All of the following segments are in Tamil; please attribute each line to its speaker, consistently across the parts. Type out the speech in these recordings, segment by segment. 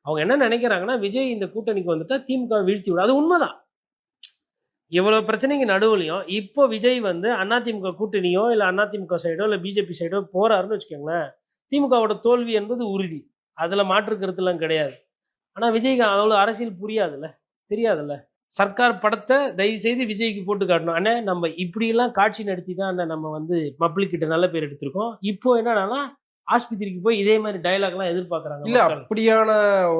Speaker 1: அவங்க என்ன நினைக்கிறாங்கன்னா, விஜய் இந்த கூட்டணிக்கு வந்துட்டா திமுக வீழ்த்தி விடும். அது உண்மைதான். இவ்வளவு பிரச்சனைக்கு நடுவுலையும் இப்போ விஜய் வந்து அதிமுக கூட்டணியோ இல்ல அதிமுக சைடோ இல்ல பிஜேபி சைடோ போறாருன்னு வச்சுக்கோங்களேன், திமுகவோட தோல்வி என்பது உறுதி. அதுல மாற்று கருத்துலாம் கிடையாது. ஆனா விஜய்க்கு அவ்வளவு அரசியல் புரியாதுல்ல, தெரியாதுல்ல. சர்க்கார் படத்தை தயவு செய்து விஜய்க்கு போட்டு காட்டணும். அண்ணே நம்ம இப்படியெல்லாம் காட்சி நடத்தி தான் அண்ணே நம்ம வந்து பப்ளிக் கிட்ட நல்ல பேர் எடுத்திருக்கோம். இப்போ என்னன்னா ஆஸ்பத்திரிக்கு போய் இதே மாதிரி டயலாக்லாம் எதிர்பார்க்கறாங்க.
Speaker 2: இல்ல அப்படியான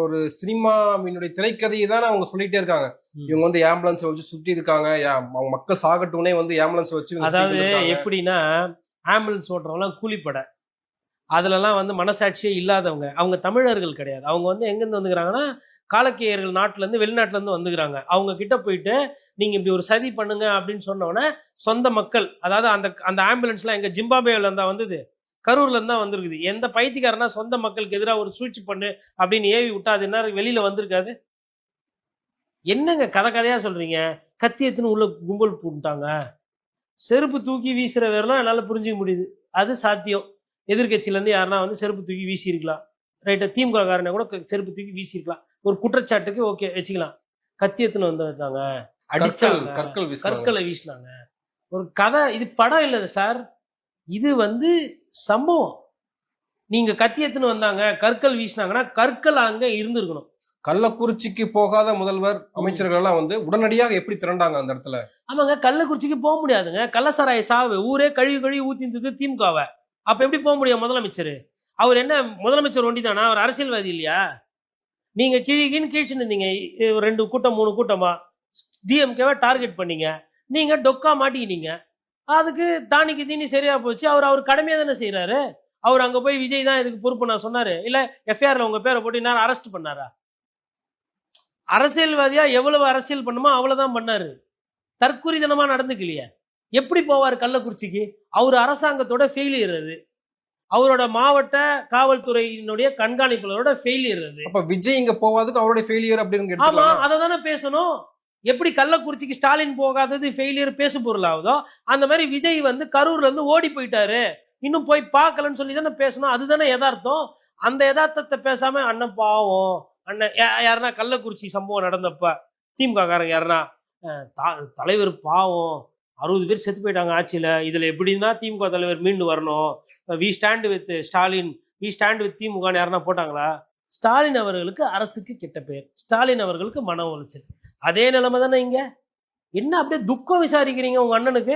Speaker 2: ஒரு சினிமாவினுடைய திரைக்கதையை தான் அவங்க சொல்லிட்டே இருக்காங்க. இவங்க வந்து ஆம்புலன்ஸ் வச்சு சுத்தி இருக்காங்க, அவங்க மக்கள் சாகட்டும்னே வந்து ஆம்புலன்ஸ் வச்சு.
Speaker 1: அதாவது எப்படின்னா ஆம்புலன்ஸ் ஓட்டுறவங்களாம் கூலிப்படை, அதுலலாம் வந்து மனசாட்சியே இல்லாதவங்க. அவங்க தமிழர்கள் கிடையாது. அவங்க வந்து எங்கேருந்து வந்துக்கிறாங்கன்னா காலக்கேயர்கள் நாட்டிலேருந்து வெளிநாட்டிலேருந்து வந்துக்கிறாங்க. அவங்க கிட்ட போயிட்டு நீங்கள் இப்படி ஒரு சதி பண்ணுங்க அப்படின்னு சொன்னோன்னே சொந்த மக்கள், அதாவது அந்த அந்த ஆம்புலன்ஸ்லாம் எங்கள் ஜிம்பாபேவில் இருந்தால் வந்தது, கரூர்லேருந்து தான் வந்திருக்குது. எந்த பைத்தியக்காரனா சொந்த மக்களுக்கு எதிராக ஒரு சூழ்ச்சி பண்ணு அப்படின்னு ஏவி விட்டா அது என்ன வெளியில் வந்திருக்காது? என்னங்க கதை கதையாக சொல்கிறீங்க? கத்தி எத்துன்னு உள்ள கும்பல் போட்டாங்க, செருப்பு தூக்கி வீசுகிற வேறலாம் என்னால் புரிஞ்சிக்க முடியுது. அது சாத்தியம். எதிர்கட்சியிலேருந்து யாருன்னா வந்து செருப்பு தூக்கி வீசியிருக்கலாம், ரைட்டா? திமுக காரனை கூட செருப்பு தூக்கி வீசியிருக்கலாம், ஒரு குற்றச்சாட்டுக்கு ஓகே வச்சுக்கலாம். கத்தியத்துன்னு வந்து வச்சாங்க, அடிச்சாங்க, கற்களை வீசினாங்க. ஒரு கதை. இது படம் இல்லை சார், இது வந்து சம்பவம். நீங்க கத்தியத்துன்னு வந்தாங்க, கற்கள் வீசினாங்கன்னா கற்கள் அங்க இருந்திருக்கணும்.
Speaker 2: கள்ளக்குறிச்சிக்கு போகாத முதல்வர் அமைச்சர்கள் எல்லாம் வந்து உடனடியாக எப்படி திரண்டாங்க அந்த இடத்துல?
Speaker 1: ஆமாங்க, கள்ளக்குறிச்சிக்கு போக முடியாதுங்க. கள்ளசாராய சாவு ஊரே கழுவி கழுவி ஊத்திந்தது திமுகவை. அப்ப எப்படி போக முடியும் முதலமைச்சர்? அவர் என்ன முதலமைச்சர் ஒண்டி தானா? அவர் அரசியல்வாதி இல்லையா? நீங்க கீழ்ச்சின்னு இருந்தீங்க, 2 கூட்டம் 3 கூட்டமா டிஎம்கேவை டார்கெட் பண்ணீங்க. நீங்க டொக்கா மாட்டிக்கினீங்க. அதுக்கு தானிக்கு தீனி சரியா போச்சு. அவர் கடமையா தானே செய்யறாரு. அவர் அங்க போய் விஜய் தான் இதுக்கு பொறுப்பு நான் சொன்னாரு இல்ல? எஃப்ஐஆர்ல உங்க பேரை போட்டு நான் அரெஸ்ட் பண்ணாரா? அரசியல்வாதியா எவ்வளவு அரசியல் பண்ணுமோ அவ்வளவுதான் பண்ணாரு. தற்குறிதனமா நடந்துக்கலையே. எப்படி போவார் கள்ளக்குறிச்சிக்கு? அவர் அரசாங்கத்தோட ஃபெயிலியர் அது. அவரோட மாவட்ட காவல்துறையினுடைய கண்காணிப்பாளரோட ஃபெயிலியர் அது.
Speaker 2: அப்ப விஜய் இங்க போவாதுக்கு அவரோட ஃபெயிலியர் அப்படின்னு.
Speaker 1: ஆமா, அதை தானே பேசணும். எப்படி கள்ளக்குறிச்சிக்கு ஸ்டாலின் போகாதது ஃபெயிலியர் பேசு பொருள் ஆகுதோ அந்த மாதிரி விஜய் வந்து கரூர்ல இருந்து ஓடி போயிட்டாரு, இன்னும் போய் பார்க்கலன்னு சொல்லி தானே பேசணும். அதுதானே யதார்த்தம். அந்த யதார்த்தத்தை பேசாம அண்ணன் பாவம், அண்ணன் யாருன்னா கள்ளக்குறிச்சி சம்பவம் நடந்தப்ப திமுக காரங்க யாருன்னா தலைவர் பாவம் 60 பேர் செத்து போயிட்டாங்க ஆட்சியில, இதுல எப்படின்னா திமுக தலைவர் மீண்டு வரணும், we stand with Stalin, we stand with திமுகன்னு யாருன்னா போட்டாங்களா? ஸ்டாலின் அவர்களுக்கு அரசுக்கு கெட்ட பேர், ஸ்டாலின் அவர்களுக்கு மன உளைச்சல். அதே நிலைமை தானே இங்க. என்ன அப்படியே துக்கம் விசாரிக்கிறீங்க உங்க அண்ணனுக்கு?